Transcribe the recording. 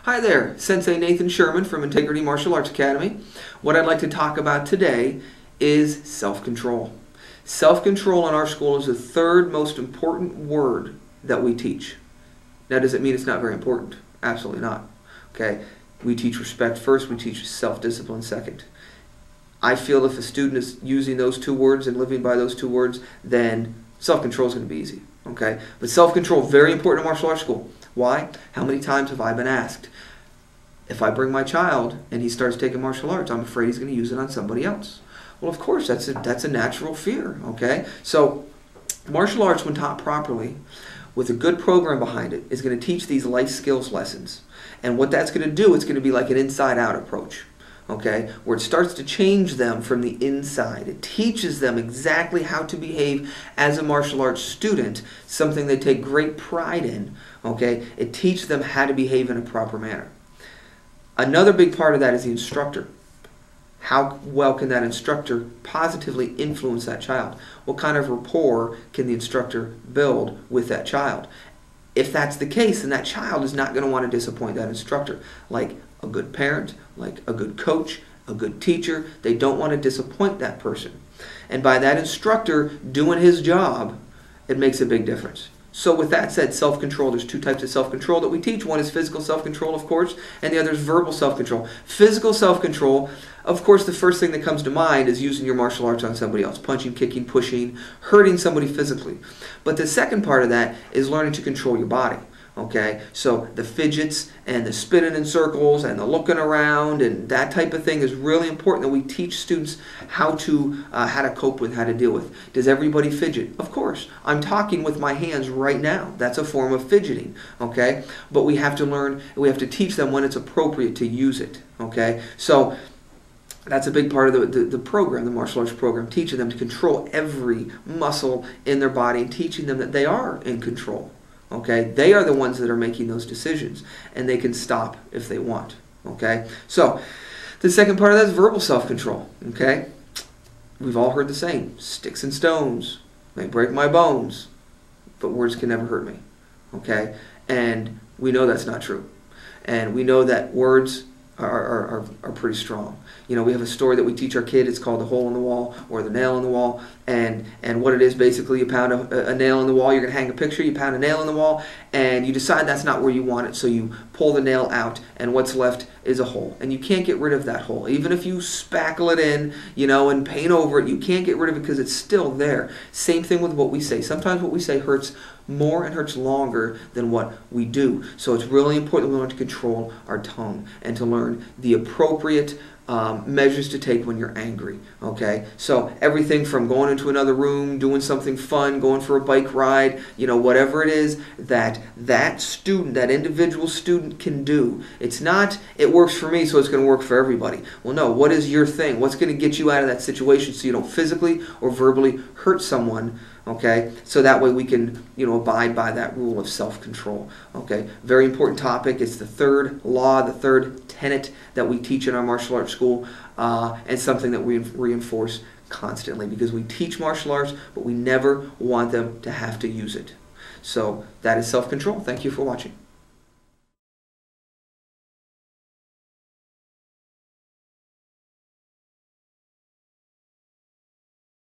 Hi there, Sensei Nathan Sherman from Integrity Martial Arts Academy. What I'd like to talk about today is self-control. Self-control in our school is the third most important word that we teach. Now, does it mean it's not very important? Absolutely not. Okay, we teach respect first, we teach self-discipline second. I feel if a student is using those two words and living by those two words, then self-control is going to be easy. Okay, but self-control, very important in martial arts school. Why? How many times have I been asked, if I bring my child and he starts taking martial arts, I'm afraid he's going to use it on somebody else. Well, of course, that's a natural fear. Okay, so martial arts, when taught properly, with a good program behind it, is going to teach these life skills lessons. And what that's going to do, it's going to be like an inside-out approach. Okay, where it starts to change them from the inside. It teaches them exactly how to behave as a martial arts student, something they take great pride in. Okay, it teaches them how to behave in a proper manner. Another big part of that is the instructor. How well can that instructor positively influence that child? What kind of rapport can the instructor build with that child? If that's the case, then that child is not going to want to disappoint that instructor. Like a good parent, like a good coach, a good teacher, they don't want to disappoint that person. And by that instructor doing his job, it makes a big difference. So with that said, self-control, there's two types of self-control that we teach. One is physical self-control, of course, and the other is verbal self-control. Physical self-control, of course, the first thing that comes to mind is using your martial arts on somebody else. Punching, kicking, pushing, hurting somebody physically. But the second part of that is learning to control your body. Okay, so the fidgets and the spinning in circles and the looking around and that type of thing is really important that we teach students how to cope with, how to deal with. Does everybody fidget? Of course. I'm talking with my hands right now. That's a form of fidgeting. Okay, but we have to learn, we have to teach them when it's appropriate to use it. Okay, so that's a big part of the program, the martial arts program, teaching them to control every muscle in their body and teaching them that they are in control. Okay, they are the ones that are making those decisions, and they can stop if they want. Okay, so the second part of that is verbal self-control. Okay, we've all heard the saying, sticks and stones may break my bones, but words can never hurt me. Okay, and we know that's not true, and we know that words are pretty strong. You know, we have a story that we teach our kid. It's called The Hole in the Wall or The Nail in the Wall. And what it is, basically, you pound a nail in the wall. You're going to hang a picture. You pound a nail in the wall, and you decide that's not where you want it. So you pull the nail out, and what's left is a hole. And you can't get rid of that hole. Even if you spackle it in, you know, and paint over it, you can't get rid of it because it's still there. Same thing with what we say. Sometimes what we say hurts more and hurts longer than what we do. So it's really important we learn to control our tongue and to learn the appropriate measures to take when you're angry. Okay, so everything from going into another room, doing something fun, going for a bike ride, you know, whatever it is that student, that individual student can do. It's not, it works for me, so it's going to work for everybody. Well, no, what is your thing? What's going to get you out of that situation so you don't physically or verbally hurt someone? Okay, so that way we can, you know, abide by that rule of self-control. Okay, very important topic. It's the third law, the third tenet that we teach in our martial arts school, and something that we reinforce constantly because we teach martial arts, but we never want them to have to use it. So that is self-control. Thank you for watching.